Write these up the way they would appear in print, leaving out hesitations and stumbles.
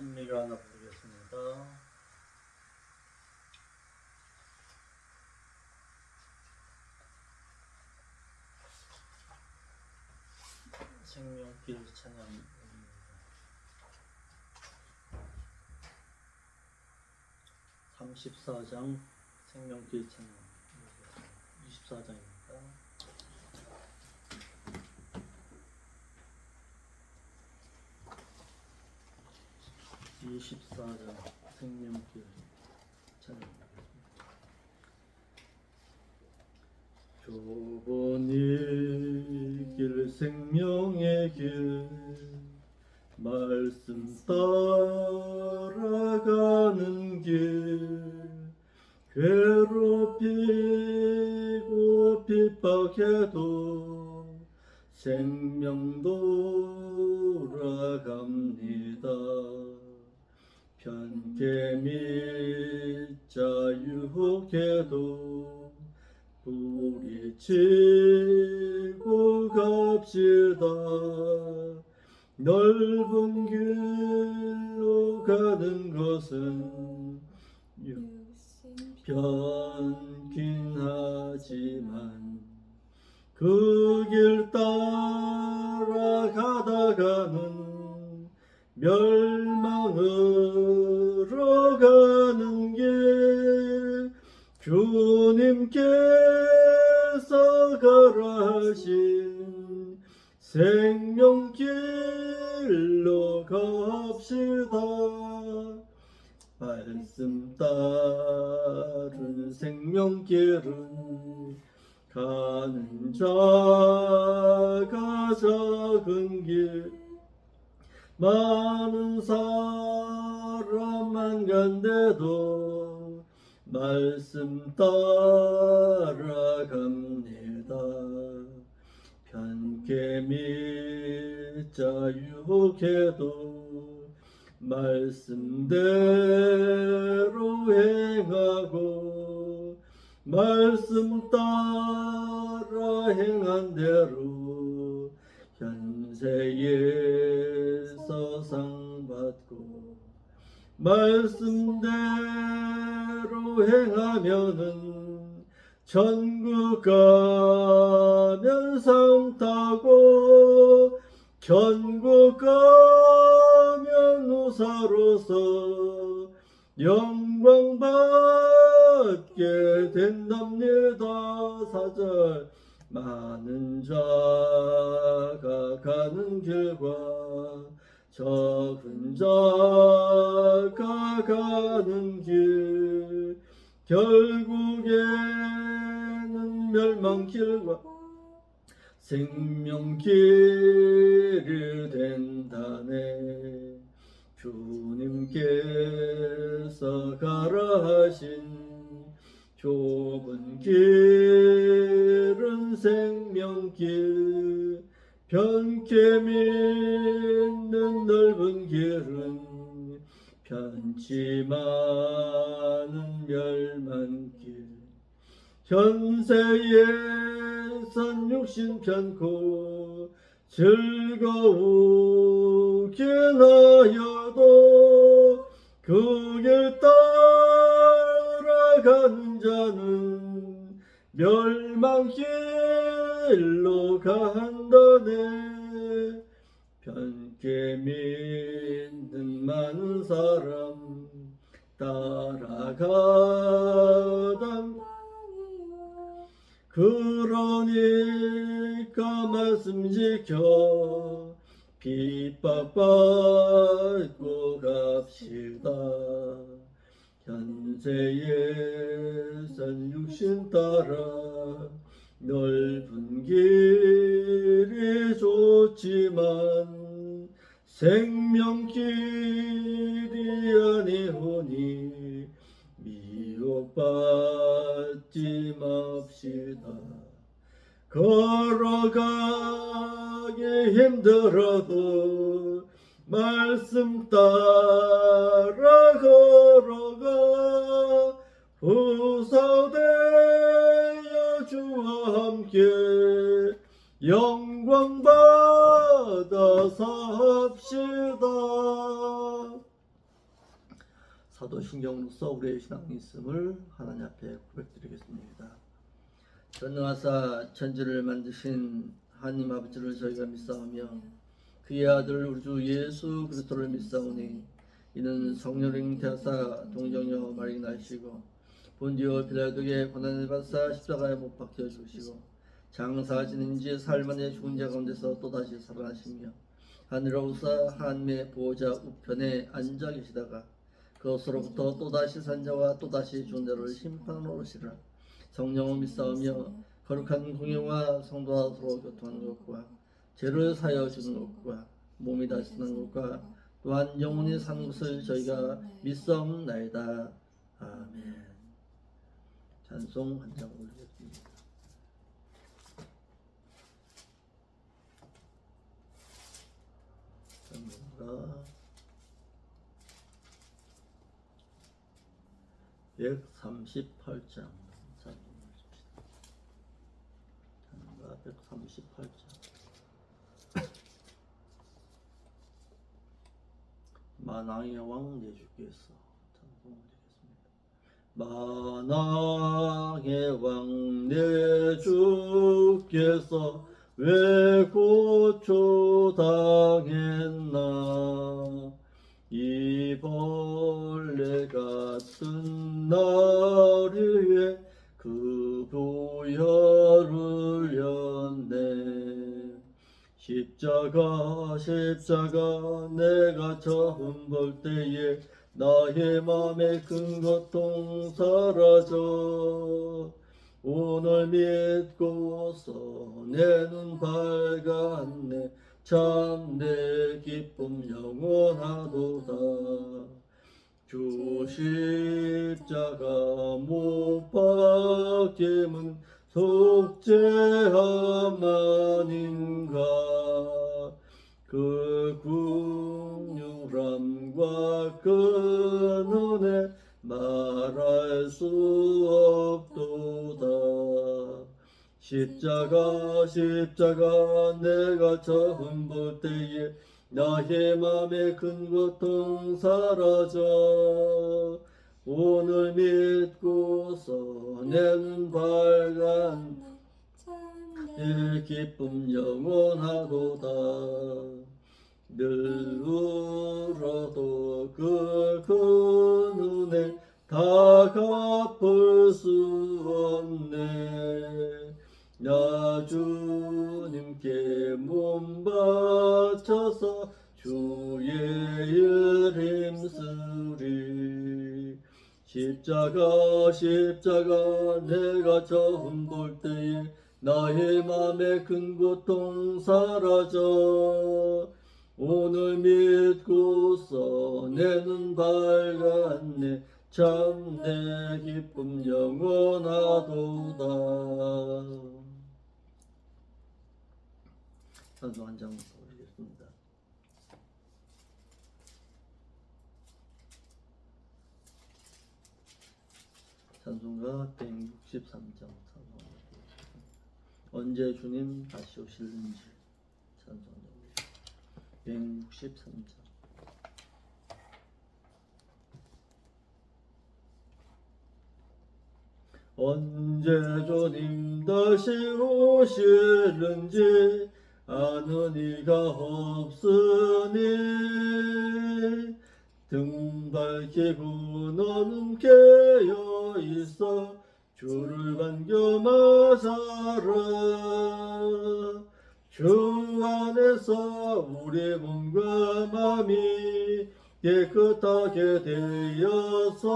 찬미가 하나 부르겠습니다. 생명길 찬양 34장 생명길 찬양 24장입니다. 24장 생명길 찬양입니다. 좁은 이 길 생명의 길 말씀 따라가는 길 괴롭히고 핍박해도 생명 돌아갑니다. 편개 믿자 유혹해도 부리치고 갑시다. 넓은 길로 가는 것은 편긴 하지만 그 길 따라가다가는 멸망으로 가는 길 주님께서 가라 하신 생명길로 갑시다. 말씀 따른 생명길은 가는 자가 작은 길 많은 사람만 간대도 말씀 따라갑니다. 편개 믿자 유혹해도 말씀대로 행하고 말씀 따라 행한 대로 현세에서 상 받고 말씀대로 행하면은 천국 가면 상 타고 천국 가면 우사로서 영광 받게 된답니다. 4절 많은 자가 가는 길과 적은 자가 가는 길 결국에는 멸망길과 생명길이 된다네. 주님께서 가라 하신 좁은 길은 생명길 편케 믿는 넓은 길은 편치 많은 멸망길 현세에선 육신 편고 즐거우긴 하여도 그 길 따라가는 자는 멸망길로 간다네. 편개 믿는 많은 사람 따라가다 그러니까 말씀 지켜 핍박받고 갑시다. 현세에선 육신 따라 넓은 길이 좋지만 생명길이 아니오니 미혹받지 맙시다. 걸어가기 힘들어도 말씀 따라 걸어가 후사되어 주와 함께 영광 받아 삽시다. 사도신경으로서 우리의 신앙이 있음을 하나님 앞에 고백드리겠습니다. 전능하사 천지를 만드신 하나님 아버지를 저희가 믿사오며 그의 아들 우리 주 예수 그리스도를 믿사오니 이는 성령님 태하사 동정녀 마리 나시고 본디오 빌라도에게 고난을 받사 십자가에 못 박혀 죽으시고 장사 지낸 지 사흘 만에 죽은 자 가운데서 또다시 살아나시며 하늘로 오사 하나님의 보호자 우편에 앉아 계시다가 그것으로부터 또다시 산자와 또다시 죽은 자를 심판하러 오시라. 성령을 믿사오며 거룩한 공예와 성도와 서로 교통하는 것과 죄를 사하여 주는 것과 몸이 다시 사는 것과 또한 영혼이 사는 것을 저희가 믿사옵나이다. 아멘. 찬송 한 장 올리겠습니다. 감사합니다. 138장 138장 만왕의 왕 예수께서 만왕의 왕 예수께서 왜 고초당했나 이 벌레 같은 나를 위해 그 보혈을 흘렸네. 십자가 내가 처음 볼 때에 나의 맘에 큰 고통 사라져 오늘 믿고서 내 눈 밝았네. 참 내 기쁨 영원하도다. 주 십자가 못 박힘은 속죄함아닌가. 그 긍휼함과 그 은혜 말할 수 없도다. 십자가 내가 처음 볼 때에 나의 맘에 큰 고통 사라져 오늘 믿고서 내 눈 밝았네. 내 기쁨 영원하도다. 늘 울어도 그 은혜 다 갚을 수 없네. 나 주님께 몸 바쳐서 주의 일 힘쓰리. 십자가 내가 처음 볼 때에 나의 맘에 큰 고통 사라져 오늘 믿고서 내 눈 밝았네. 참 내 기쁨 영원하도다. 찬송 한 장 올리겠습니다. 찬송가 163장 언제 주님 다시 오실는지 찬송가 163장 언제 주님 다시 오실는지 아는 이가 없으니 등 밝히고 너는 깨어 있어 주를 반겨마사라. 주 안에서 우리 몸과 마음이 깨끗하게 되어서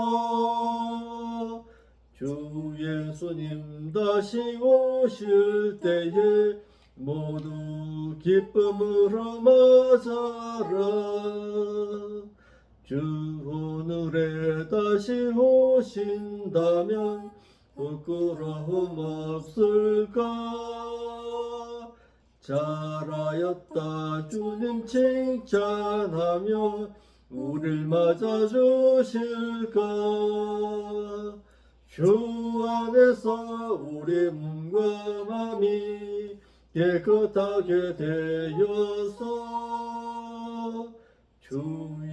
주 예수님 다시 오실 때에 모두 기쁨으로 맞아라. 주 오늘에 다시 오신다면 부끄러움 없을까. 잘하였다 주님 칭찬하며 우릴 맞아주실까. 주 안에서 우리 몸과 마음이 깨끗하게 되어서 주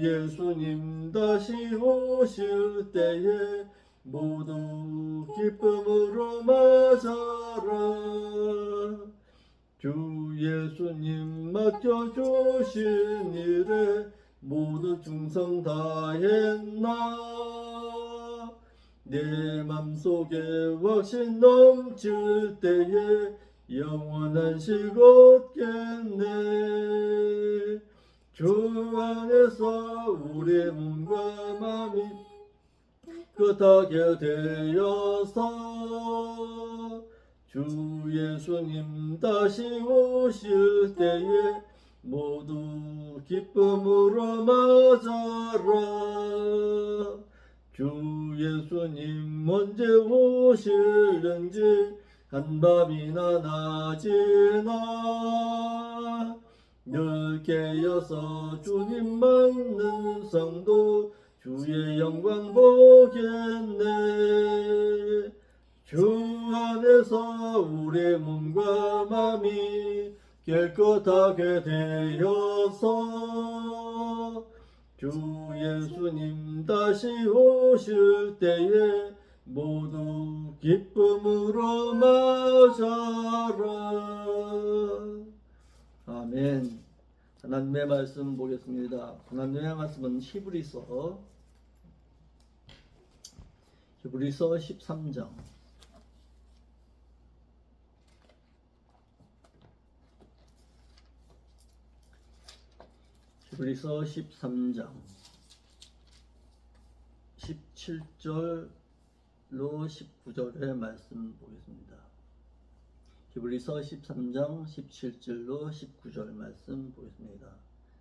예수님 다시 오실 때에 모두 기쁨으로 맞아라. 주 예수님 맡겨주신 일에 모두 충성 다했나. 내 맘속에 확신 넘칠 때에 영원한 식 얻겠네. 주 안에서 우리 몸과 마음이 깨끗하게 되어서 주 예수님 다시 오실 때에 모두 기쁨으로 맞아라. 주 예수님 언제 오실는지 한밤이나 낮이나 늘 깨어서 주님 맞는 성도 주의 영광 보겠네. 주 안에서 우리 몸과 마음이 깨끗하게 되어서 주 예수님 다시 오실 때에 모두 기쁨으로 맞아라. 아멘. 하나님의 말씀 보겠습니다. 하나님의 말씀은 히브리서 13장 히브리서 13장 17절로 19절의 말씀 보겠습니다. 히브리서 13장 17절로 19절 말씀 보겠습니다.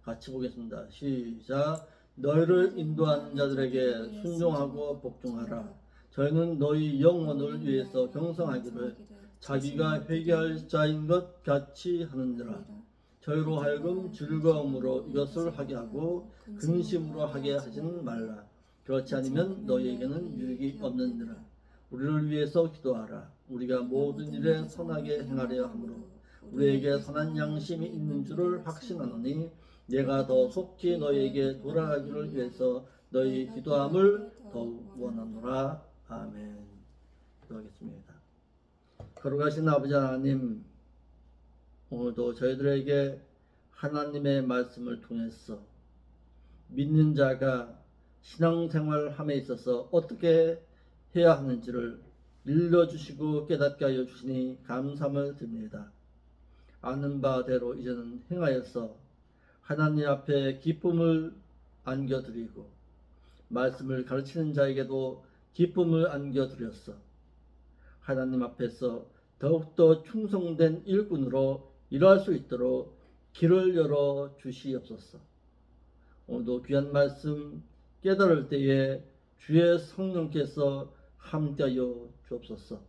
같이 보겠습니다. 시작. 너희를 인도하는 자들에게 순종하고 복종하라. 저희는 너희 영혼을 위해서 경성하기를 자기가 회개할 자인 것 같이 하느니라. 저희로 하여금 즐거움으로 이것을 하게 하고 근심으로 하게 하지는 말라. 그렇지 않으면 너희에게는 유익이 없느니라. 우리를 위해서 기도하라. 우리가 모든 일에 선하게 행하려 하므로 우리에게 선한 양심이 있는 줄을 확신하노니 내가 더 속히 너희에게 돌아가기를 위해서 너희 기도함을 더욱 원하노라. 아멘. 기도하겠습니다. 거룩하신 아버지 하나님, 오늘도 저희들에게 하나님의 말씀을 통해서 믿는 자가 신앙생활함에 있어서 어떻게 해야 하는지를 일러주시고 깨닫게 하여 주시니 감사함을 드립니다. 아는 바대로 이제는 행하여서 하나님 앞에 기쁨을 안겨드리고 말씀을 가르치는 자에게도 기쁨을 안겨드렸어 하나님 앞에서 더욱더 충성된 일꾼으로 일할 수 있도록 길을 열어 주시옵소서. 오늘도 귀한 말씀 깨달을 때에 주의 성령께서 함께하여 주옵소서.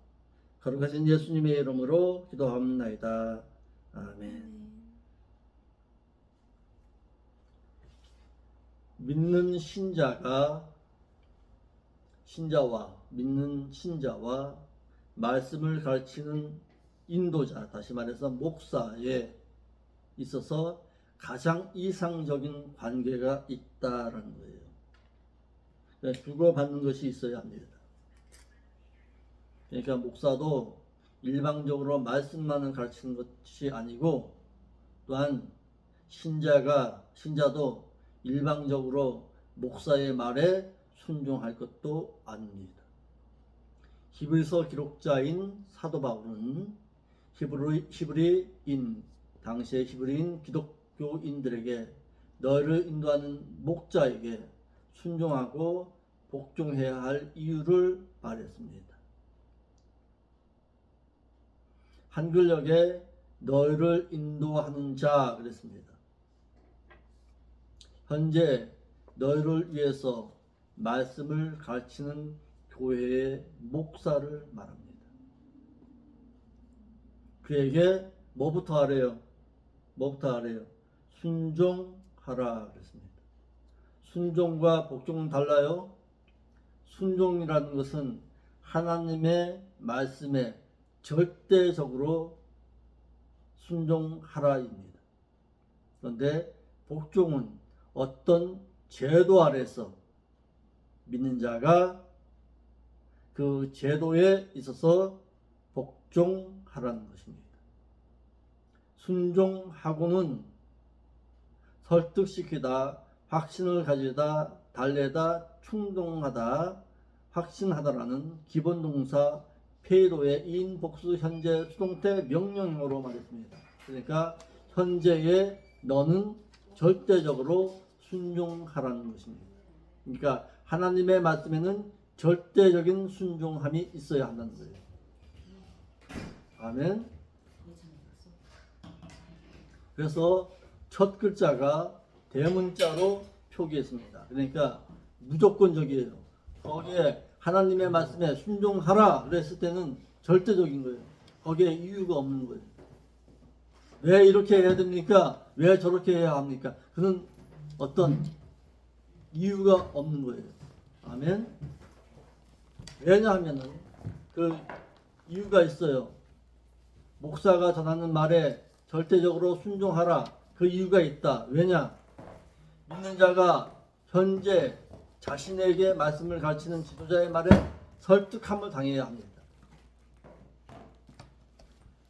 거룩하신 예수님의 이름으로 기도합나이다. 아멘. 믿는 믿는 신자와 말씀을 가르치는 인도자, 다시 말해서 목사에 있어서 가장 이상적인 관계가 있다라는 거예요. 주고받는 것이 있어야 합니다. 그러니까 목사도 일방적으로 말씀만을 가르치는 것이 아니고 또한 신자도 일방적으로 목사의 말에 순종할 것도 아닙니다. 히브리서 기록자인 사도 바울은 당시의 히브리인 기독교인들에게 너희를 인도하는 목자에게 순종하고 복종해야 할 이유를 말했습니다. 한글역에 너희를 인도하는 자 그랬습니다. 현재 너희를 위해서 말씀을 가르치는 교회의 목사를 말합니다. 그에게 뭐부터 하래요? 순종하라 그랬습니다. 순종과 복종은 달라요. 순종이라는 것은 하나님의 말씀에 절대적으로 순종하라입니다. 그런데 복종은 어떤 제도 아래서 믿는 자가 그 제도에 있어서 복종하라는 것입니다. 순종하고는 설득시키다, 확신을 가지다, 달래다, 충동하다, 확신하다라는 기본동사 페이도의 인, 복수, 현재, 수동태, 명령형으로 말했습니다. 그러니까 현재의 너는 절대적으로 순종하라는 것입니다. 그러니까 하나님의 말씀에는 절대적인 순종함이 있어야 한다는 거예요. 아멘. 그래서 첫 글자가 대문자로 표기했습니다. 그러니까 무조건적이에요. 거기에 하나님의 말씀에 순종하라 그랬을 때는 절대적인 거예요. 거기에 이유가 없는 거예요. 왜 이렇게 해야 됩니까? 왜 저렇게 해야 합니까? 그는 어떤 이유가 없는 거예요. 아멘. 왜냐하면은 그 이유가 있어요. 목사가 전하는 말에 절대적으로 순종하라. 그 이유가 있다. 왜냐? 믿는 자가 현재 자신에게 말씀을 가르치는 지도자의 말에 설득함을 당해야 합니다.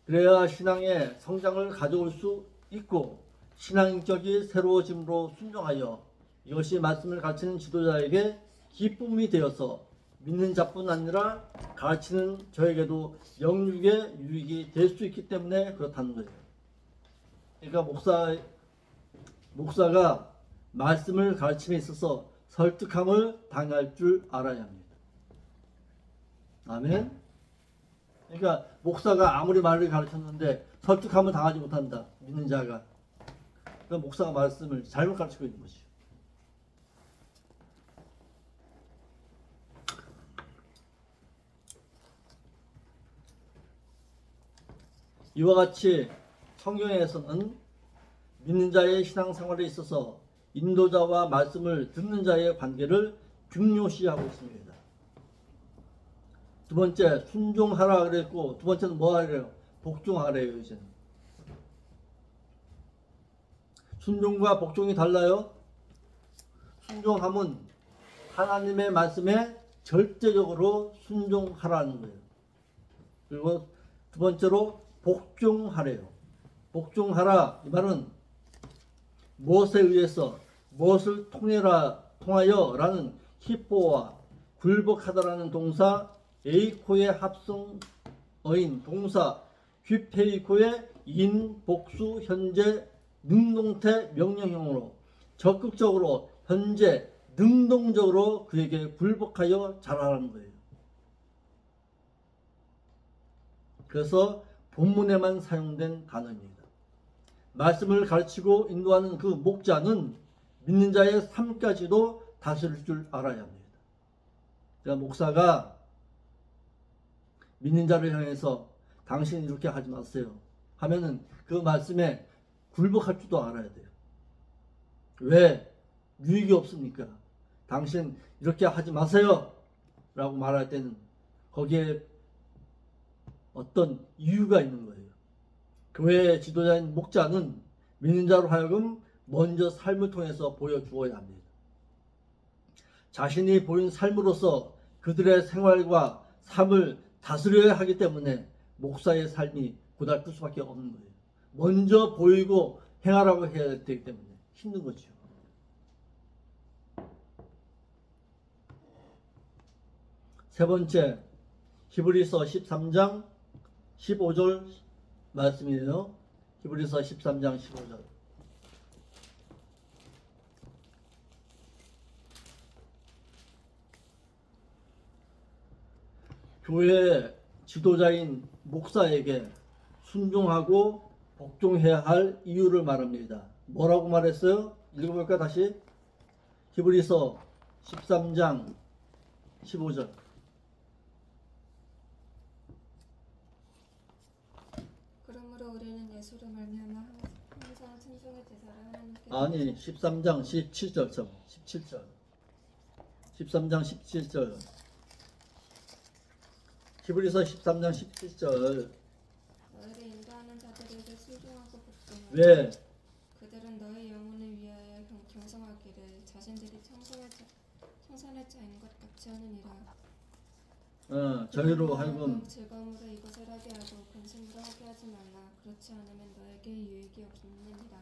그래야 신앙의 성장을 가져올 수 있고 신앙적이 새로워짐으로 순종하여 이것이 말씀을 가르치는 지도자에게 기쁨이 되어서 믿는 자뿐 아니라 가르치는 저에게도 영육의 유익이 될 수 있기 때문에 그렇다는 거예요. 그러니까 목사가 말씀을 가르침에 있어서 설득함을 당할 줄 알아야 합니다. 아멘. 그러니까 목사가 아무리 말을 가르쳤는데 설득함을 당하지 못한다. 믿는 자가. 그럼 목사가 말씀을 잘못 가르치고 있는 것이죠. 이와 같이 성경에서는 믿는 자의 신앙생활에 있어서 인도자와 말씀을 듣는 자의 관계를 중요시하고 있습니다. 두 번째, 순종하라 그랬고, 두 번째는 뭐 하래요? 복종하래요, 이제는. 순종과 복종이 달라요? 순종함은 하나님의 말씀에 절대적으로 순종하라는 거예요. 그리고 두 번째로 복종하래요. 복종하라, 이 말은 무엇에 의해서, 무엇을 통하여 라는 히포와 굴복하다라는 동사 에이코의 합성어인 동사 휘페이코의 인, 복수, 현재, 능동태, 명령형으로 적극적으로, 현재, 능동적으로 그에게 굴복하여 잘하라는 거예요. 그래서 본문에만 사용된 단어입니다. 말씀을 가르치고 인도하는 그 목자는 믿는 자의 삶까지도 다스릴 줄 알아야 합니다. 그러니까 목사가 믿는 자를 향해서 당신 이렇게 하지 마세요 하면은 그 말씀에 굴복할 줄도 알아야 돼요. 왜? 유익이 없습니까? 당신 이렇게 하지 마세요 라고 말할 때는 거기에 어떤 이유가 있는 거예요. 교회의 지도자인 목자는 믿는 자로 하여금 먼저 삶을 통해서 보여주어야 합니다. 자신이 보인 삶으로서 그들의 생활과 삶을 다스려야 하기 때문에 목사의 삶이 고달플 수밖에 없는 거예요. 먼저 보이고 행하라고 해야 되기 때문에 힘든 거죠. 세 번째, 히브리서 13장 15절 말씀이에요. 히브리서 13장 15절. 교회 지도자인 목사에게 순종하고 복종해야 할 이유를 말합니다. 뭐라고 말했어요? 읽어볼까 다시? 히브리서 13장 15절. 그러므로 우리는 예수로 말미암아 항상 찬송의 제사를 하나님께 아니 13장 17절 17절 13장 17절 히브리서 13장 17절 너희를 인도하는 자들에게 순종하고 복종하라. 왜? 그들은 너희 영혼을 위하여 경성하기를 이를 자신들이 청산할 자인 것 같이 하느니라. 저희로 하여금 즐거움으로 이것을 하게 하고 근심으로 하게 하지 말라. 그렇지 않으면 너에게 유익이 없느니라.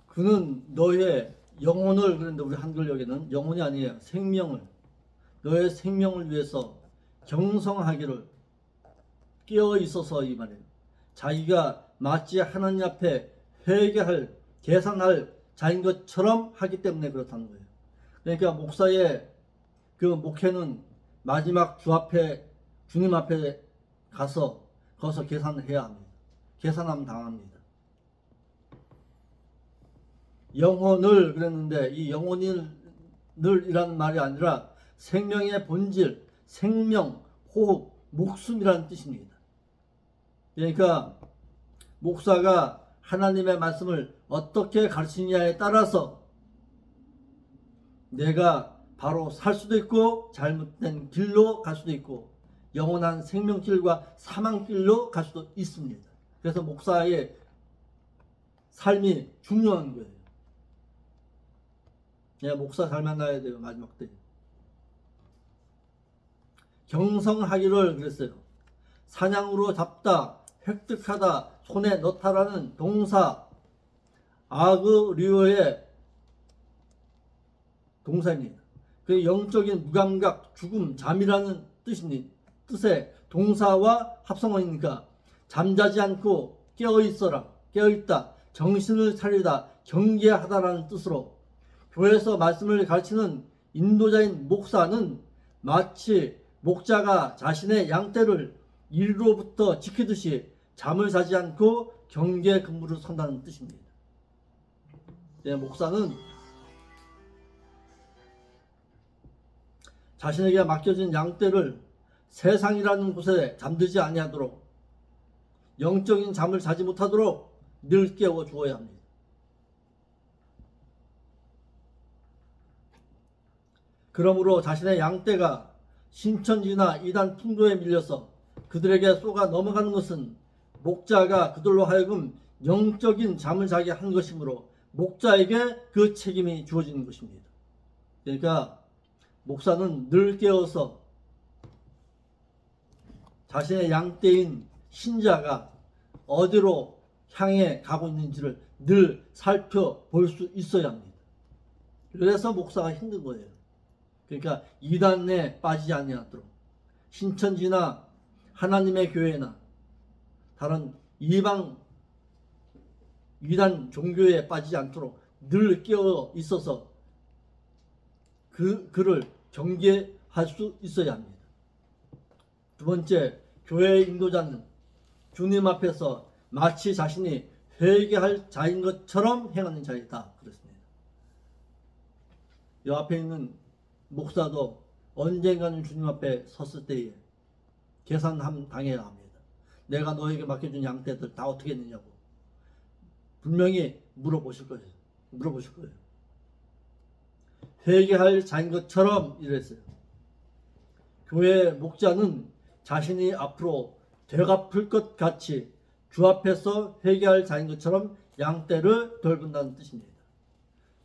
그는 너의 영혼을, 그런데 우리 한글역에는 영혼이 아니에요. 생명을, 너의 생명을 위해서 경성하기를 깨어 있어서, 이 말이에요. 자기가 마치 하나님 앞에 회개할, 계산할 자인 것처럼 하기 때문에 그렇다는 거예요. 그러니까 목사의 그 목회는 마지막 주님 앞에 가서 거기서 계산해야 합니다. 계산하면 당합니다. 영혼을 그랬는데, 이 영혼을이라는 말이 아니라 생명의 본질, 생명, 호흡, 목숨이라는 뜻입니다. 그러니까 목사가 하나님의 말씀을 어떻게 가르치느냐에 따라서 내가 바로 살 수도 있고 잘못된 길로 갈 수도 있고 영원한 생명길과 사망길로 갈 수도 있습니다. 그래서 목사의 삶이 중요한 거예요. 목사 잘 만나야 돼요. 마지막 때 경성하기를 그랬어요. 사냥으로 잡다, 획득하다, 손에 넣다라는 동사 아그리오의 동사입니다. 그 영적인 무감각, 죽음, 잠이라는 뜻의 동사와 합성어니까 잠자지 않고 깨어있어라, 깨어있다, 정신을 차리다, 경계하다라는 뜻으로 교회에서 말씀을 가르치는 인도자인 목사는 마치 목자가 자신의 양떼를 이리로부터 지키듯이 잠을 자지 않고 경계 근무를 선다는 뜻입니다. 목사는 자신에게 맡겨진 양떼를 세상이라는 곳에 잠들지 아니하도록, 영적인 잠을 자지 못하도록 늘 깨워 주어야 합니다. 그러므로 자신의 양떼가 신천지나 이단 풍조에 밀려서 그들에게 쏘가 넘어가는 것은 목자가 그들로 하여금 영적인 잠을 자게 한 것이므로 목자에게 그 책임이 주어지는 것입니다. 그러니까 목사는 늘 깨어서 자신의 양떼인 신자가 어디로 향해 가고 있는지를 늘 살펴볼 수 있어야 합니다. 그래서 목사가 힘든 거예요. 그러니까 이단에 빠지지 아니하도록, 신천지나 하나님의 교회나 다른 이단 종교에 빠지지 않도록 늘 깨어 있어서 그를 경계할 수 있어야 합니다. 두 번째, 교회의 인도자는 주님 앞에서 마치 자신이 회개할 자인 것처럼 행하는 자이다. 그렇습니다. 이 앞에 있는 목사도 언젠가는 주님 앞에 섰을 때에 계산함 당해야 합니다. 내가 너에게 맡겨준 양떼들 다 어떻게 했느냐고 분명히 물어보실 거예요. 회개할 자인 것처럼 이랬어요. 교회 목자는 자신이 앞으로 되갚을 것 같이 주 앞에서 회개할 자인 것처럼 양떼를 돌본다는 뜻입니다.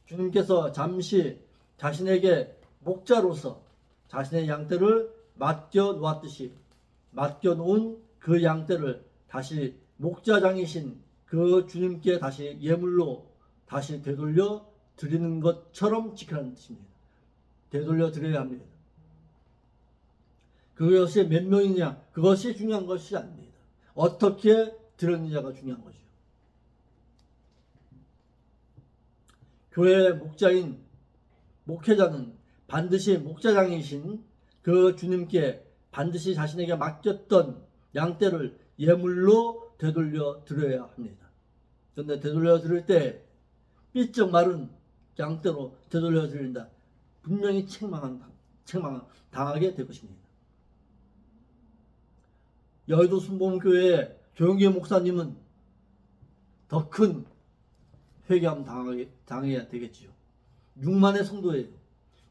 주님께서 잠시 자신에게 목자로서 자신의 양떼를 맡겨 놓았듯이 맡겨 놓은 그 양떼를 다시 목자장이신 그 주님께 다시 예물로 다시 되돌려 드리는 것처럼 지키라는 뜻입니다. 되돌려 드려야 합니다. 그것이 몇 명이냐, 그것이 중요한 것이 아닙니다. 어떻게 드렸느냐가 중요한 것이죠. 교회의 목자인 목회자는 반드시 목자장이신 그 주님께 반드시 자신에게 맡겼던 양떼를 예물로 되돌려 드려야 합니다. 그런데 되돌려 드릴 때 삐쩍 마른 양떼로 되돌려 드린다. 분명히 당하게 될 것입니다. 여의도 순복음교회의 조영기 목사님은 더 큰 회개함 당해야 되겠지요. 6만의 성도예요.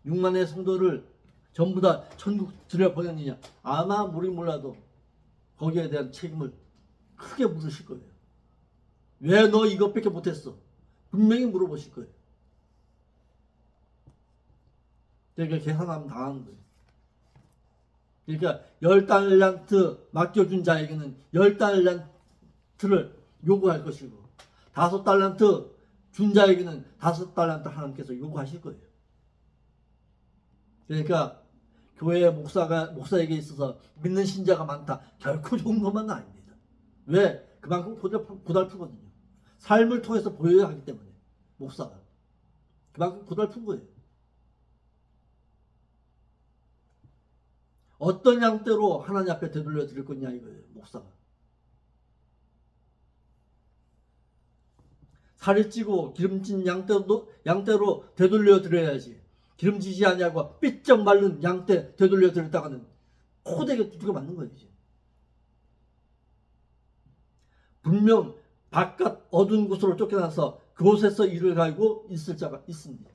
6만의 성도를 전부 다 천국 들여보냈느냐? 아마 우리 몰라도 거기에 대한 책임을 크게 물으실 거예요. 왜 너 이것밖에 못했어? 분명히 물어보실 거예요. 그러니까 계산하면 당하는 거예요. 그러니까 10달란트 맡겨준 자에게는 10달란트를 요구할 것이고 5달란트 준 자에게는 5달란트 하나님께서 요구하실 거예요. 그러니까 교회 목사에게 있어서 믿는 신자가 많다. 결코 좋은 것만은 아닙니다. 왜? 그만큼 고달프거든요. 삶을 통해서 보여야 하기 때문에 목사가 그만큼 고달픈 거예요. 어떤 양떼로 하나님 앞에 되돌려 드릴 거냐 이거예요. 목사가 살이 찌고 기름진 양떼로 되돌려 드려야지. 기름지지 아니하고 삐쩍 마른 양떼 되돌려 드렸다가는 코대게 두들겨 맞는 거예요. 이제. 분명 바깥 어두운 곳으로 쫓겨나서 그곳에서 일을 갈고 있을 자가 있습니다.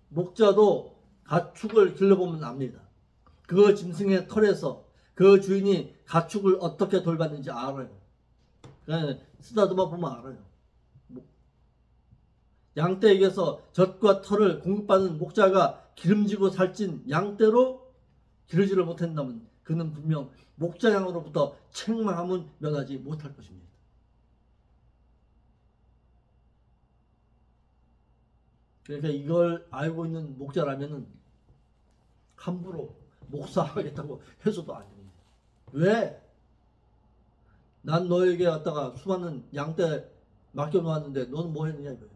목자도 가축을 길러보면 압니다. 그 짐승의 털에서 그 주인이 가축을 어떻게 돌봤는지 알아요. 그냥 쓰다듬어 보면 알아요. 양떼에게서 젖과 털을 공급받는 목자가 기름지고 살찐 양떼로 기르지를 못한다면 그는 분명 목자양으로부터 책망함은 면하지 못할 것입니다. 그러니까 이걸 알고 있는 목자라면은 함부로 목사하겠다고 해서도 안 됩니다. 왜? 난 너에게 갖다가 수많은 양떼 맡겨놓았는데 너는 뭐 했느냐 이거예요.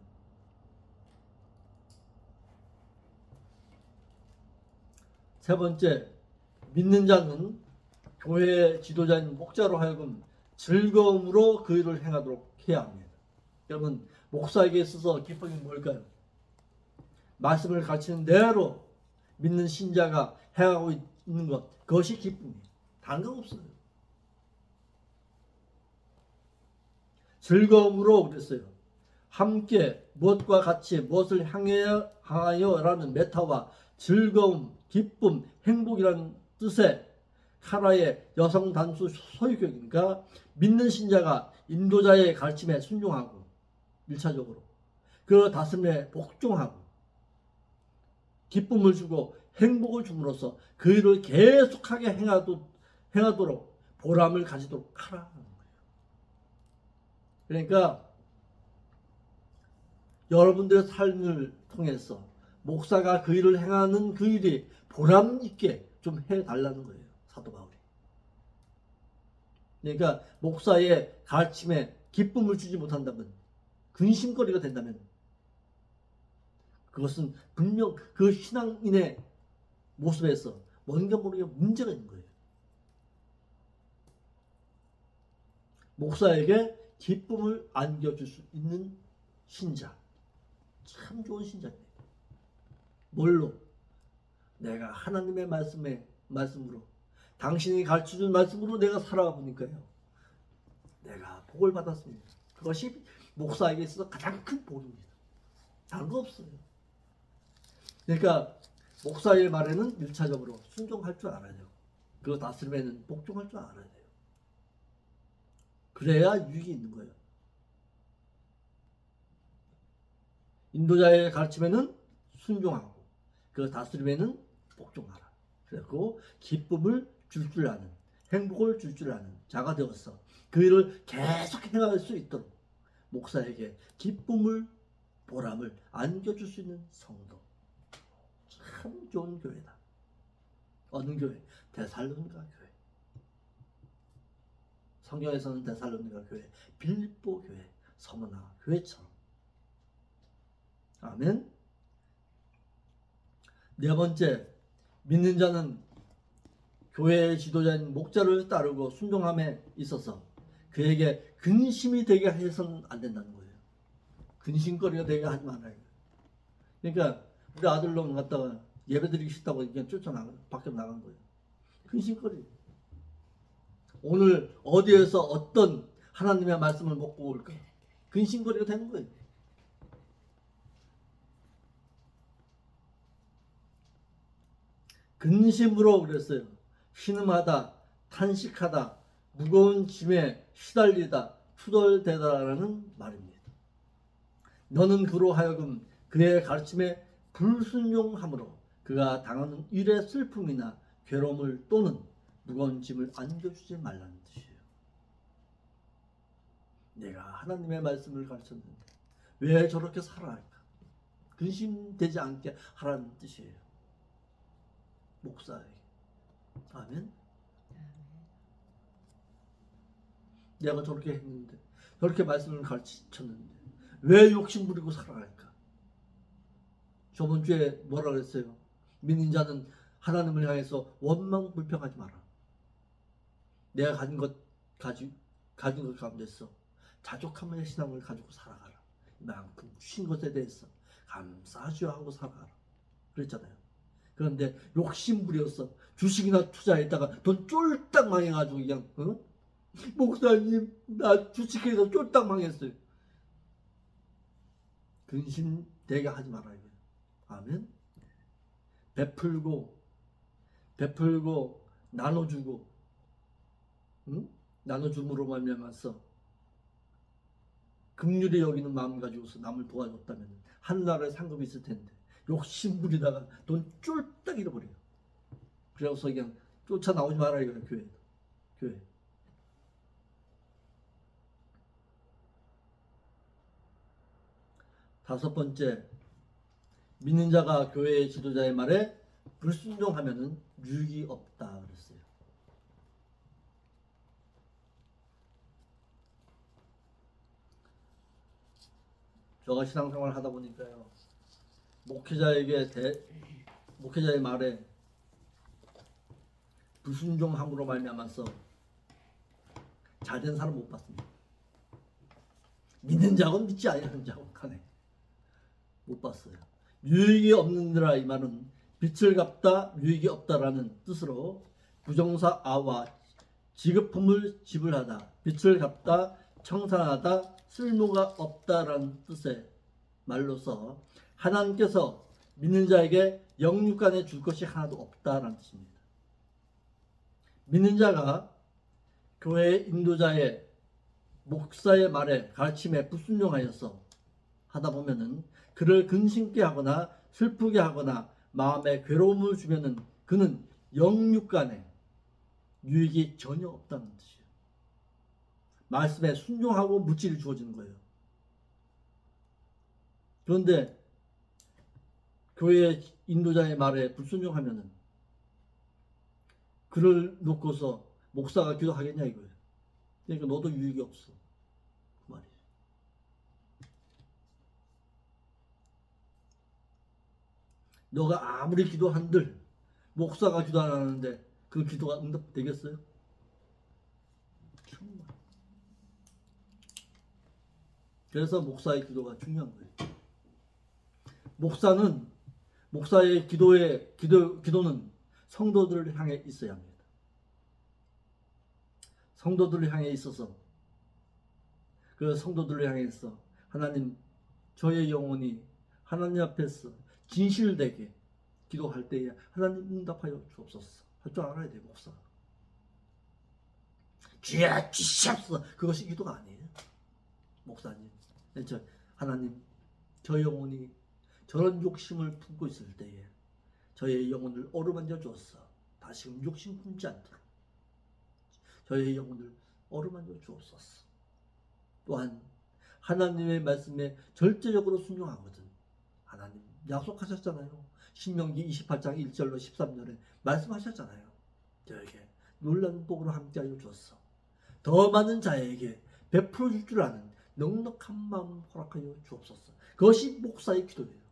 세 번째, 믿는 자는 교회 지도자인 목자로 하여금 즐거움으로 그 일을 행하도록 해야 합니다. 여러분, 목사에게 있어서 기쁨이 뭘까요? 말씀을 가르치는 대로 믿는 신자가 행하고 있는 것, 그것이 기쁨이에요. 다른 건 없어요. 즐거움으로 그랬어요. 함께 무엇과 같이 무엇을 향하여라는 메타와 즐거움, 기쁨, 행복이라는 뜻의 카라의 여성 단수 소유격이니까 믿는 신자가 인도자의 가르침에 순종하고 1차적으로 그 다스림에 복종하고 기쁨을 주고 행복을 줌으로써 그 일을 계속하게 행하도록 보람을 가지도록 하라는 거예요. 그러니까 여러분들의 삶을 통해서 목사가 그 일을 행하는 그 일이 보람 있게 좀 해달라는 거예요. 사도 바울이. 그러니까 목사의 가르침에 기쁨을 주지 못한다면, 근심거리가 된다면 그것은 분명 그 신앙인의 모습에서 뭔가 모르게 문제가 있는 거예요. 목사에게 기쁨을 안겨줄 수 있는 신자, 참 좋은 신자입니다. 뭘로? 내가 하나님의 말씀으로 당신이 가르쳐준 말씀으로 내가 살아가 보니까요, 내가 복을 받았습니다. 그것이 목사에게 있어서 가장 큰 복입니다. 다른 거 없어요. 그러니까 목사의 말에는 1차적으로 순종할 줄 알아야 돼요. 그 다스림에는 복종할 줄 알아야 돼요. 그래야 유익이 있는 거예요. 인도자의 가르침에는 순종하고 그 다스림에는 복종하라. 그리고 기쁨을 줄 줄 아는, 행복을 줄 줄 아는 자가 되어서 그 일을 계속 행할 수 있도록 목사에게 기쁨을, 보람을 안겨줄 수 있는 성도. 참 좋은 교회다. 어느 교회? 데살로니가 교회. 성경에서는 데살로니가 교회, 빌립보 교회, 서머나 교회처럼. 아멘. 네 번째, 믿는 자는 교회의 지도자인 목자를 따르고 순종함에 있어서 그에게 근심이 되게 해서는 안 된다는 거예요. 근심거리가 되게 하지 말아요. 그러니까 우리 아들놈 갖다가 예배드리기 싫다고 그냥 밖에 나간 거예요. 근심거리. 오늘 어디에서 어떤 하나님의 말씀을 먹고 올까? 근심거리가 되는 거예요. 근심으로 그랬어요. 신음하다, 탄식하다, 무거운 짐에 시달리다, 투덜대다라는 말입니다. 너는 그로 하여금 그의 가르침에 불순종함으로 그가 당하는 일의 슬픔이나 괴로움을 또는 무거운 짐을 안겨주지 말라는 뜻이에요. 내가 하나님의 말씀을 가르쳤는데 왜 저렇게 살아야 할까? 근심되지 않게 하라는 뜻이에요. 목사에게. 아멘. 내가 저렇게 했는데, 저렇게 말씀을 가르쳤는데 왜 욕심 부리고 살아야 할까? 저번 주에 뭐라 그랬어요? 믿는 자는 하나님을 향해서 원망 불평하지 마라. 내가 가진 것 가운데서 자족함의 신앙을 가지고 살아가라. 이만큼 주신 것에 대해서 감사하시오 하고 살아가라. 그랬잖아요. 그런데 욕심 부려서 주식이나 투자했다가 돈 쫄딱 망해가지고 그냥 목사님 나 주식해서 쫄딱 망했어요. 근심되게 하지 말아요. 아멘. 베풀고 나눠주고 나눠줌으로 말미암아서 긍휼히 여기는 마음 가지고서 남을 도와줬다면 하늘나라에 상급이 있을 텐데 욕심 부리다가 돈 쫄딱 잃어버려요. 그래서 그냥 쫓아 나오지 말아요. 이거는 교회. 다섯 번째, 믿는 자가 교회의 지도자의 말에 불순종하면은 유익이 없다 그랬어요. 제가 신앙생활 하다 보니까요, 목회자의 말에 불순종함으로 말미암아서 잘된 사람 못 봤습니다. 믿는 자건 믿지 아니하는 자건 간에 못 봤어요. 유익이 없는지라 이 말은 빛을 갚다 유익이 없다라는 뜻으로 부정사 아와 지급품을 지불하다, 빛을 갚다 청산하다 쓸모가 없다라는 뜻의 말로서 하나님께서 믿는 자에게 영육간에 줄 것이 하나도 없다라는 뜻입니다. 믿는 자가 교회 인도자의 목사의 말에 가르침에 불순종하여서 하다 보면은 그를 근심케 하거나 슬프게 하거나 마음에 괴로움을 주면은 그는 영육간에 유익이 전혀 없다는 뜻이에요. 말씀에 순종하고 물질이 주어지는 거예요. 그런데 교회 인도자의 말에 불순종하면은 그를 놓고서 목사가 기도하겠냐 이거예요. 그러니까 너도 유익이 없어. 그 말이에요. 너가 아무리 기도한들 목사가 기도 안 하는데 그 기도가 응답되겠어요? 정말. 그래서 목사의 기도가 중요한 거예요. 목사의 기도는 성도들을 향해 있어야 합니다. 성도들을 향해 있어서 그 성도들을 향해서 하나님 저의 영혼이 하나님 앞에서 진실되게 기도할 때에 하나님 응답하여 주옵소서 할 줄 알아야 돼요. 목사가 주야 주시옵소서 그것이 기도가 아니에요. 목사님 하나님 저 영혼이 저런 욕심을 품고 있을 때에 저의 영혼을 어루만져 주옵소서. 다시금 욕심 품지 않도록 저의 영혼을 어루만져 주옵소서. 또한 하나님의 말씀에 절대적으로 순종하거든. 하나님 약속하셨잖아요. 신명기 28장 1절로 13절에 말씀하셨잖아요. 저에게 놀라운 복으로 함께하여 주었어. 더 많은 자에게 베풀어 줄 줄 아는 넉넉한 마음 허락하여 주옵소서. 그것이 목사의 기도예요.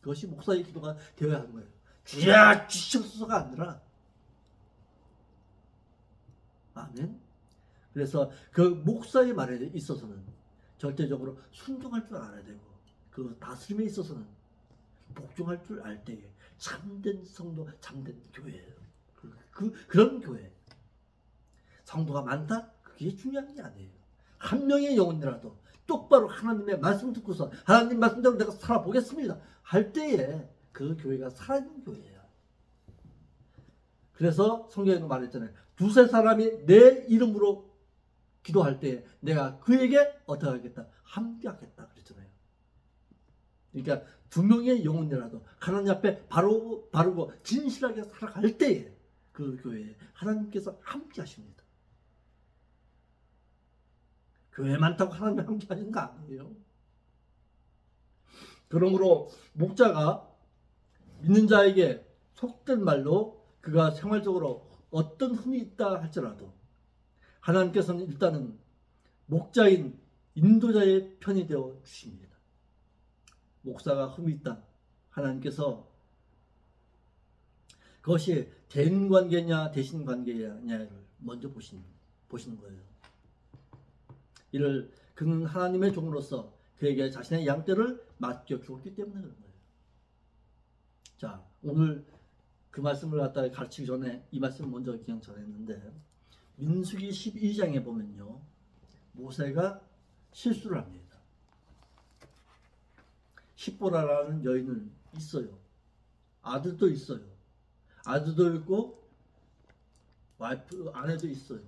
그것이 목사의 기도가 되어야 하는 거예요. 주야 주시옵소서가 아니라 아멘. 그래서 그 목사의 말에 있어서는 절대적으로 순종할 줄 알아야 되고 그 다스림에 있어서는 복종할 줄 알 때에 참된 성도, 참된 교회예요. 그런 교회. 성도가 많다? 그게 중요한 게 아니에요. 한 명의 영혼이라도 똑바로 하나님의 말씀 듣고서 하나님 말씀대로 내가 살아보겠습니다 할 때에 그 교회가 살아있는 교회예요. 그래서 성경에도 말했잖아요. 두세 사람이 내 이름으로 기도할 때 내가 그에게 어떻게 하겠다? 함께 하겠다 그랬잖아요. 그러니까 두 명의 영혼이라도 하나님 앞에 바르고 진실하게 살아갈 때에 그 교회에 하나님께서 함께 하십니다. 교회 많다고 하나님 함께 하시는 거 아니에요. 그러므로 목자가 믿는 자에게 속된 말로 그가 생활적으로 어떤 흠이 있다 할지라도 하나님께서는 일단은 목자인 인도자의 편이 되어 주십니다. 목사가 흠이 있다. 하나님께서 그것이 대인관계냐 대신관계냐를 먼저 보시는 거예요. 이를 그는 하나님의 종으로서 그에게 자신의 양떼를 맡겨 주었기 때문에 그런 거예요. 자, 오늘 그 말씀을 갖다가 가르치기 전에 이 말씀을 먼저 그냥 전했는데 민수기 12장에 보면요, 모세가 실수를 합니다. 십보라라는 여인은 있어요. 아들도 있어요. 아들도 있고 와이프 아내도 있어요.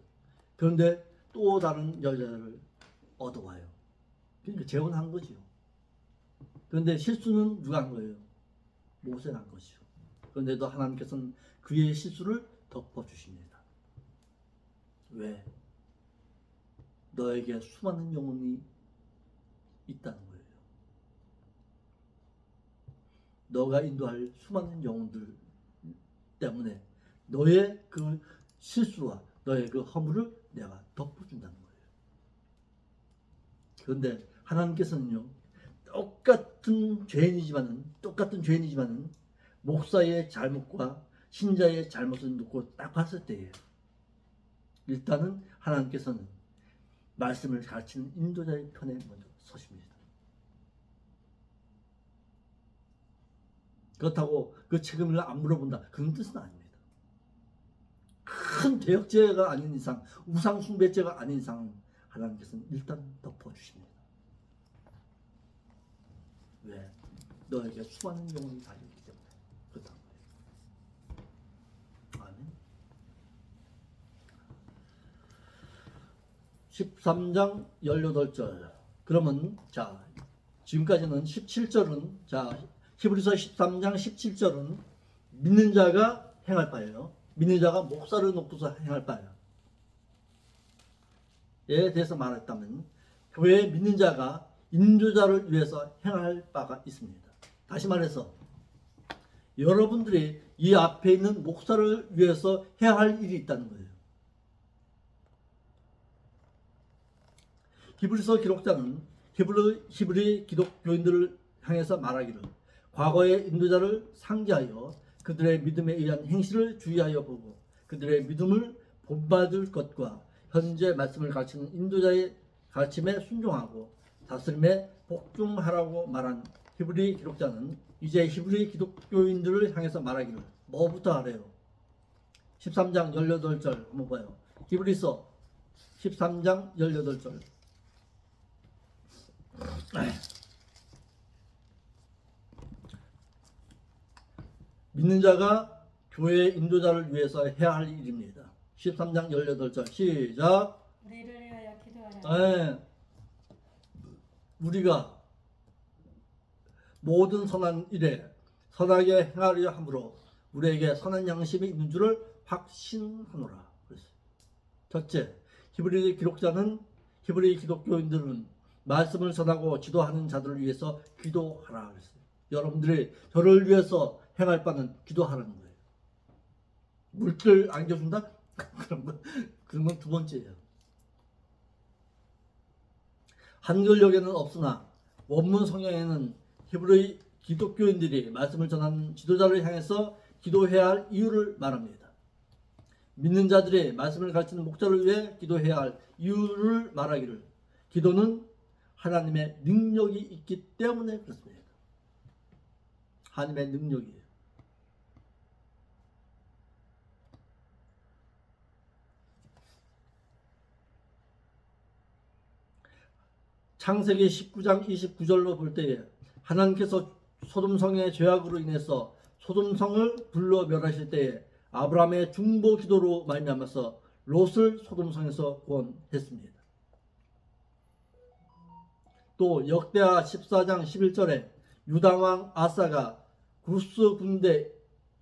그런데 또 다른 여자를 얻어와요. 그러니까 재혼한 거지요. 그런데 실수는 누가 한 거예요? 모세가 한 것이요. 그런데도 하나님께서는 그의 실수를 덮어주십니다. 왜? 너에게 수많은 영혼이 있다는 거예요. 너가 인도할 수많은 영혼들 때문에 너의 그 실수와 너의 그 허물을 내가 덮어준다는 거예요. 그런데 하나님께서는요, 똑같은 죄인이지만은 목사의 잘못과 신자의 잘못을 놓고 딱 봤을 때에 일단은 하나님께서는 말씀을 가르치는 인도자의 편에 먼저 서십니다. 그렇다고 그 책임을 안 물어본다, 그런 뜻은 아닙니다. 큰 대역죄가 아닌 이상, 우상 숭배죄가 아닌 이상 하나님께서는 일단 덮어주십니다. 왜? 너에게 수많은 영혼이 달려있기 때문에 그렇다는 거예요. 아멘. 13장 18절. 그러면 자, 지금까지는 17절은 자, 히브리서 13장 17절은 믿는 자가 행할 바예요. 믿는 자가 목사를 놓고서 행할 바예요. 에 대해서 말했다면 교회에 믿는 자가 인도자를 위해서 행할 바가 있습니다. 다시 말해서 여러분들이 이 앞에 있는 목사를 위해서 해야 할 일이 있다는 거예요. 히브리서 기록자는 히브리 기독교인들을 향해서 말하기를 과거의 인도자를 상기하여 그들의 믿음에 의한 행실을 주의하여 보고 그들의 믿음을 본받을 것과 현재 말씀을 가르치는 인도자의 가르침에 순종하고 다스림에 복종하라고 말한 히브리 기록자는 이제 히브리 기독교인들을 향해서 말하기를 뭐부터 하래요? 13장 18절 한번 봐요. 히브리서 13장 18절. 믿는 자가 교회의 인도자를 위해서 해야 할 일입니다. 13장 18절 시작. 우리를 위하여 기도하라. 네. 우리가 모든 선한 일에 선하게 행하려 함으로 우리에게 선한 양심이 있는 줄을 확신하노라. 그랬어요. 첫째, 히브리 기록자는 히브리 기독교인들은 말씀을 전하고 지도하는 자들을 위해서 기도하라 그랬어요. 여러분들이 저를 위해서 행할 바는 기도하라는 거예요. 물질 안겨준다? 그런 건 두 번째예요. 한글역에는 없으나 원문 성경에는 히브리 기독교인들이 말씀을 전하는 지도자를 향해서 기도해야 할 이유를 말합니다. 믿는 자들이 말씀을 가르치는 목자를 위해 기도해야 할 이유를 말하기를 기도는 하나님의 능력이 있기 때문에 그렇습니다. 하나님의 능력이에요. 창세기 19장 29절로 볼 때에 하나님께서 소돔성의 죄악으로 인해서 소돔성을 불러 멸하실 때에 아브라함의 중보 기도로 말미암아서 롯을 소돔성에서 구원했습니다. 또 역대하 14장 11절에 유다왕 아사가 구스 군대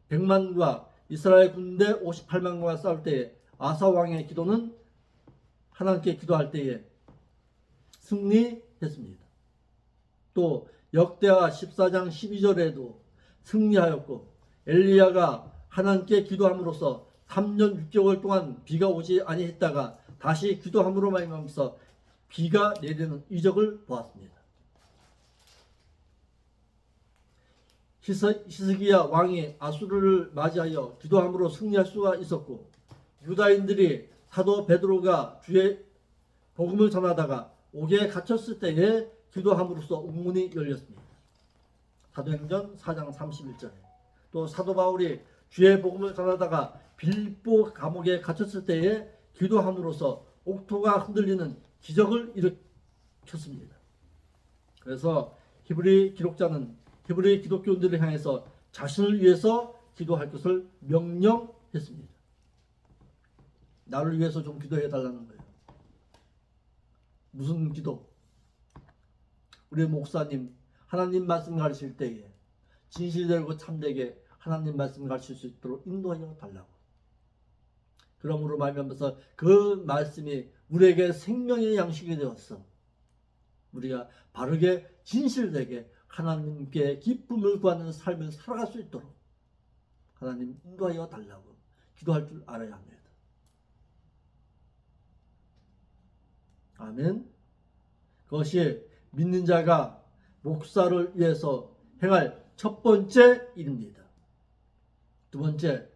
100만과 이스라엘 군대 58만과 싸울 때에 아사 왕의 기도는 하나님께 기도할 때에 승리했습니다. 또 역대하 14장 12절에도 승리하였고 엘리야가 하나님께 기도함으로써 3년 6개월 동안 비가 오지 아니했다가 다시 기도함으로 말미암아서 비가 내리는 이적을 보았습니다. 히스기야 왕이 아수르를 맞이하여 기도함으로 승리할 수가 있었고 유다인들이 사도 베드로가 주의 복음을 전하다가 옥에 갇혔을 때에 기도함으로써 옥문이 열렸습니다. 사도행전 4장 31절에 또 사도 바울이 주의 복음을 전하다가 빌보 감옥에 갇혔을 때에 기도함으로써 옥토가 흔들리는 기적을 일으켰습니다. 그래서 히브리 기록자는 히브리 기독교인들을 향해서 자신을 위해서 기도할 것을 명령했습니다. 나를 위해서 좀 기도해 달라는 거예요. 무슨 기도? 우리 목사님 하나님 말씀 가르칠 때에 진실되고 참되게 하나님 말씀 가르칠 수 있도록 인도하여 달라고. 그러므로 말미암아서 그 말씀이 우리에게 생명의 양식이 되었어. 우리가 바르게 진실되게 하나님께 기쁨을 구하는 삶을 살아갈 수 있도록 하나님 인도하여 달라고 기도할 줄 알아야 합니다. 아멘. 그것이 믿는 자가 목사를 위해서 행할 첫 번째 일입니다. 두 번째,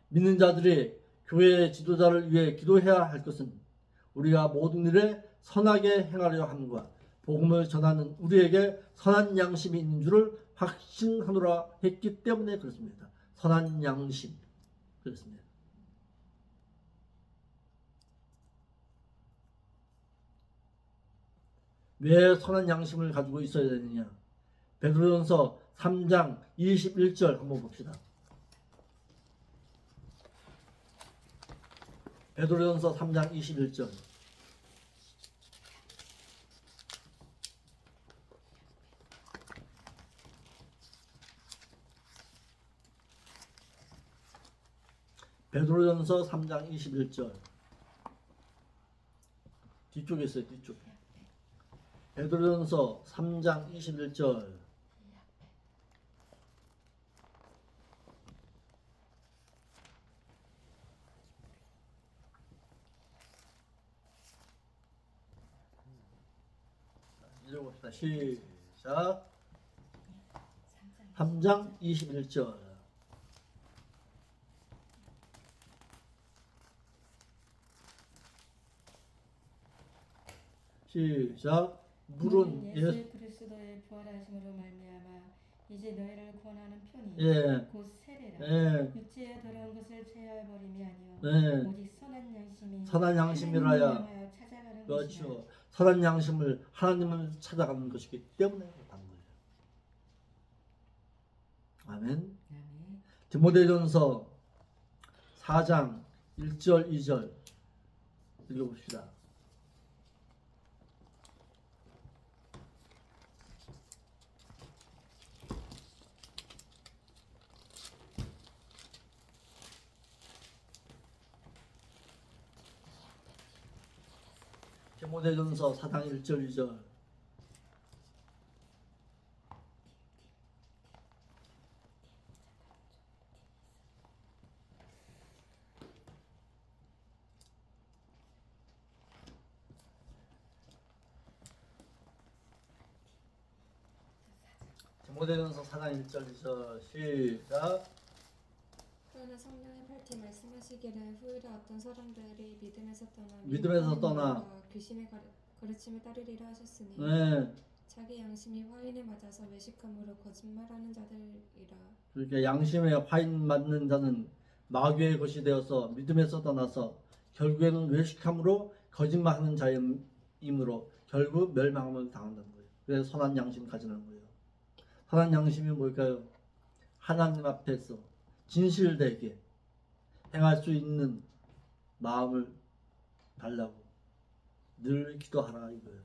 믿는 자들이 교회의 지도자를 위해 기도해야 할 것은 우리가 모든 일에 선하게 행하려 함과 복음을 전하는 우리에게 선한 양심이 있는 줄을 확신하노라 했기 때문에 그렇습니다. 선한 양심 그렇습니다. 왜 선한 양심을 가지고 있어야 되느냐? 베드로전서 3장 21절 한번 봅시다. 베드로전서 3장 21절. 베드로전서 3장 21절. 뒤쪽에 있어요. 뒤쪽에. 베드로전서 3장 21절. 읽어봅시다. 시작. 3장 21절. 시작. 물은 예수 그리스도의 부활하심으로 말미암아 이제 너희를 권하는 편이 예. 곧 세례라. 예. 육체에 더러운 것을 제하여 버림이 아니요 예. 오직 선한 양심이 선한 양심이라야. 하나님을 찾아가는 것이라. 그렇죠. 선한 양심을 하나님을 찾아가는 것이기 때문에 그렇다는 거예요. 아멘. 아멘. 디모데전서 4장 1절 2절 읽어봅시다. 디모데전서 4장 1절 2절. 디모데전서 4장 1절 2절 시작. 그러나 성령의 밝히 말씀하시기를 후일에 어떤 사람들이 믿음에서 떠나 귀신의 가르침에 따르리라 하셨으니 네. 자기 양심이 화인에 맞아서 외식함으로 거짓말하는 자들이라. 그러니까 양심에 화인 맞는 자는 마귀의 것이 되어서 믿음에서 떠나서 결국에는 외식함으로 거짓말하는 자이므로 결국 멸망을 당한다는 거예요. 그래서 선한 양심 가지는 거예요. 선한 양심이 뭘까요? 하나님 앞에서 진실되게 행할 수 있는 마음을 달라고 늘 기도하라 이거예요.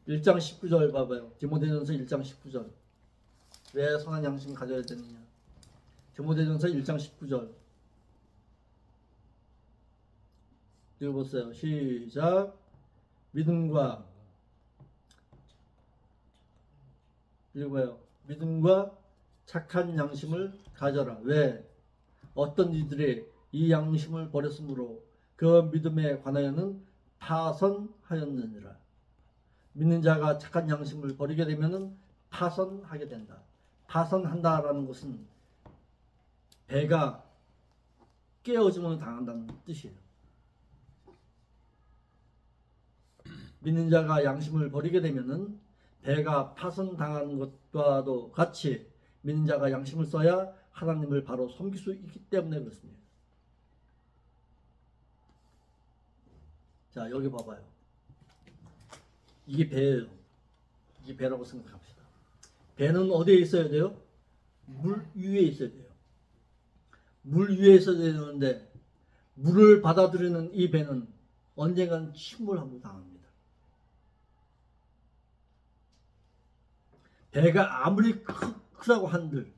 1장 19절 봐봐요. 디모데전서 1장 19절. 왜 선한 양심 가져야 되느냐? 디모데전서 1장 19절. 읽어보세요. 시작. 믿음과 읽어요. 믿음과 착한 양심을 가져라. 왜? 어떤 이들이 이 양심을 버렸으므로 그 믿음에 관하여는 파선하였느니라. 믿는 자가 착한 양심을 버리게 되면은 파선하게 된다. 파선한다라는 것은 배가 깨어짐을 당한다는 뜻이에요. 믿는 자가 양심을 버리게 되면은 배가 파선당하는 것과도 같이 믿는 자가 양심을 써야 하나님을 바로 섬길 수 있기 때문에 그렇습니다. 자, 여기 봐봐요. 이게 배예요. 이게 배라고 생각합시다. 배는 어디에 있어야 돼요? 물 위에 있어야 돼요. 물 위에 있어야 되는데 물을 받아들이는 이 배는 언젠간 침몰함을 당합니다. 배가 아무리 크다고 한들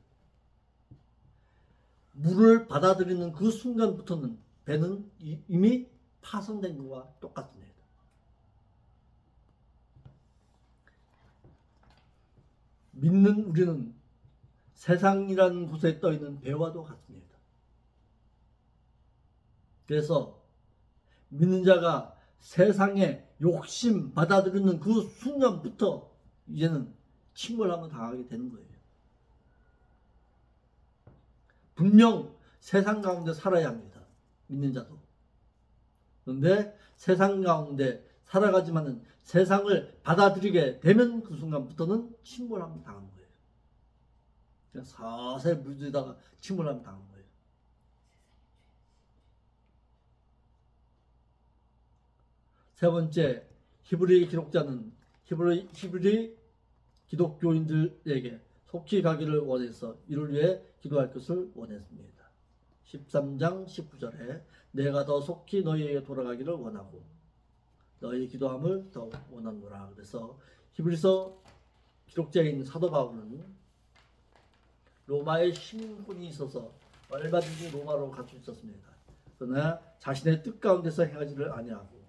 물을 받아들이는 그 순간부터는 배는 이미 파손된 것과 똑같습니다. 믿는 우리는 세상이라는 곳에 떠있는 배와도 같습니다. 그래서 믿는 자가 세상에 욕심 받아들이는 그 순간부터 이제는 침몰함을 당하게 되는 거예요. 분명 세상 가운데 살아야 합니다. 믿는 자도. 그런데 세상 가운데 살아가지만은 세상을 받아들이게 되면 그 순간부터는 침몰함을 당하는 거예요. 그냥 사살 물들다가 침몰함을 당하는 거예요. 세 번째, 히브리 기록자는 히브리 기독교인들에게 속히 가기를 원해서 이를 위해 기도할 것을 원했습니다. 13장 19절에 내가 더 속히 너희에게 돌아가기를 원하고 너희 기도함을 더 원하노라. 그래서 히브리서 기록자인 사도 바울은 로마에 시민권이 있어서 얼마든지 로마로 갈 수 있었습니다. 그러나 자신의 뜻 가운데서 행하지를 아니하고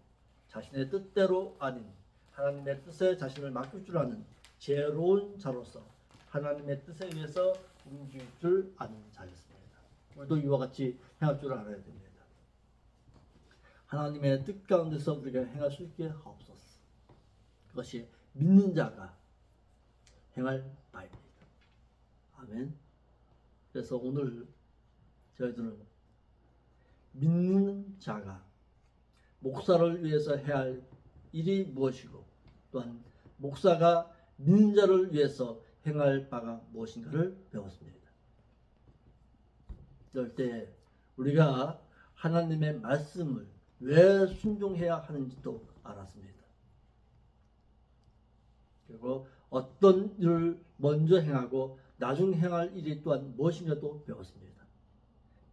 자신의 뜻대로 아닌 하나님의 뜻에 자신을 맡길 줄 아는 지혜로운 자로서 하나님의 뜻에 의해서 움직일 줄 아는 자였습니다. 우리도 이와 같이 행할 줄 알아야 됩니다. 하나님의 뜻 가운데서 우리가 행할 수 있게 하옵소서. 그것이 믿는 자가 행할 바입니다. 아멘. 그래서 오늘 저희들은 믿는 자가 목사를 위해서 해야 할 일이 무엇이고 또한 목사가 믿는 자를 위해서 행할 바가 무엇인가를 배웠습니다. 이럴 때 우리가 하나님의 말씀을 왜 순종해야 하는지도 알았습니다. 그리고 어떤 일을 먼저 행하고 나중 행할 일이 또한 무엇인가도 배웠습니다.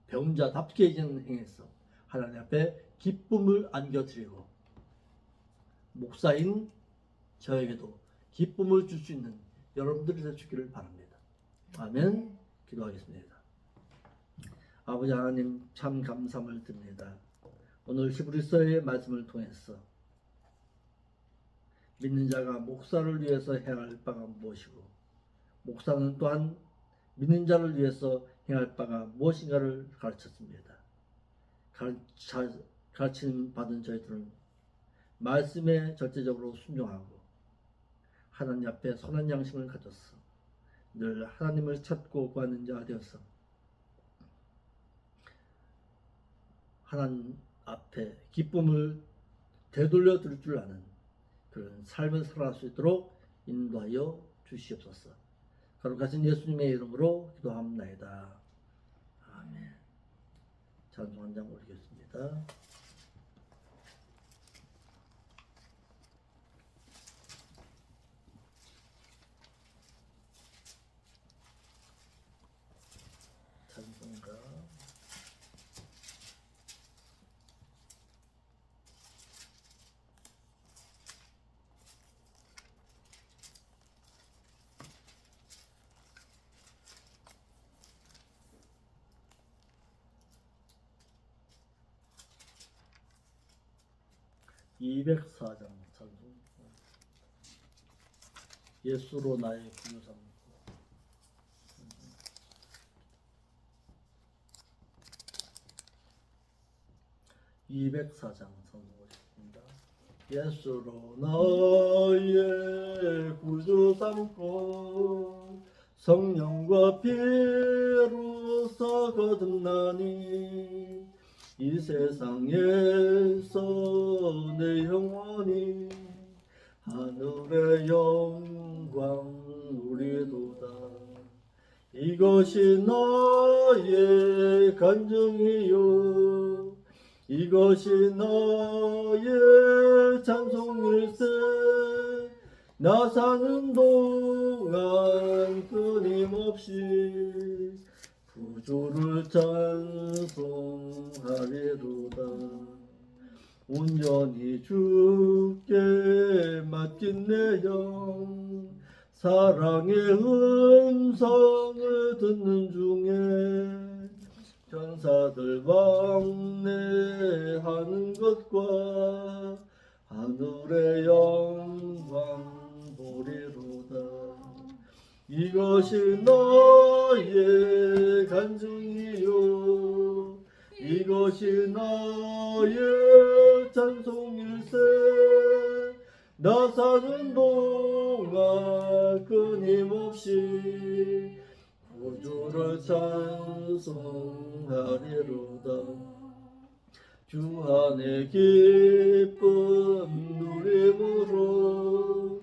배운 자답게 이제는 행해서 하나님 앞에 기쁨을 안겨드리고 목사인 저에게도 기쁨을 줄 수 있는 여러분들이 되시기를 바랍니다. 아멘. 기도하겠습니다. 아버지 하나님 참 감사함을 드립니다. 오늘 히브리서의 말씀을 통해서 믿는 자가 목사를 위해서 행할 바가 무엇이고 목사는 또한 믿는 자를 위해서 행할 바가 무엇인가를 가르쳤습니다. 가르침 받은 저희들은 말씀에 절대적으로 순종하고 하나님 앞에 선한 양심을 가져서 늘 하나님을 찾고 구하는 자가 되어서 하나님 앞에 기쁨을 되돌려 드릴 줄 아는 그런 삶을 살아갈 수 있도록 인도하여 주시옵소서. 거룩하신 예수님의 이름으로 기도합나이다. 아멘. 찬송 한 장 올리겠습니다. 찬송가 204장 찬송. 예수로 나의 구주 삼고. 204장 선포하겠습니다. 예수로 나의 구주 삼고 성령과 피로써 거듭나니 이 세상에서 내 영혼이 하늘의 영광 누리도다. 이것이 나의 간증이요 이것이 나의 찬송일세. 나 사는 동안 끊임없이 구주를 찬송하리로다. 온전히 주께 맡긴 내 영 사랑의 음성을 듣는 중에 천사들 왕래하는 것과 하늘의 영광 보리로다. 이것이 나의 간증이요 이것이 나의 찬송일세. 나 사는 동안 끊임없이 구주를 찬송하리로다. 주 안에 기쁨 누림으로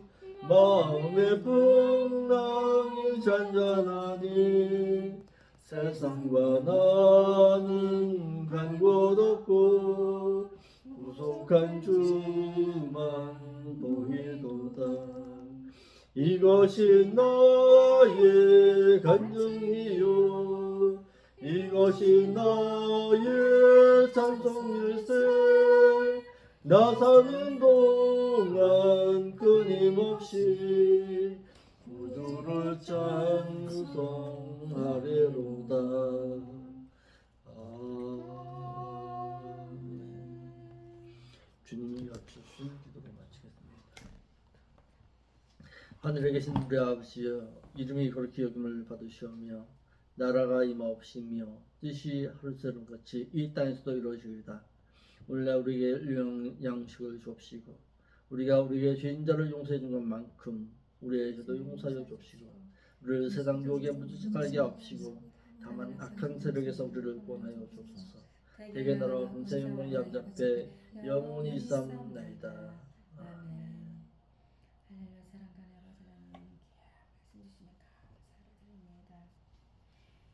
마음의 풍랑이 잔잔하니 세상과 나는 간 곳 없고 구속한 주만 보이도다. 이것이 나의 간증이요 이것이 나의 찬송일세. 나 사는 동안 끊임없이 구주를 찬송하리로다. 아멘. 주님이 여쭈신 기도를 마치겠습니다. 하늘에 계신 우리 아버지여, 이름이 거룩히 여김을 받으시오며 나라가 임하옵시며 뜻이 하늘처럼 같이 이 땅에서도 이루어지이다. 오늘날 우리에게 일용 양식을 주옵시고 우리가 우리에게 죄인자를 용서해 준 것만큼 우리의 죄도 용서하여 주옵시고 우리를 세상 유혹에 무지지 말게 하옵시고 다만 악한 세력에서 우리를 구원하여 주옵소서. 대개 나라 공세 영광이 암잡해 영원히 있사옵나이다. 아멘.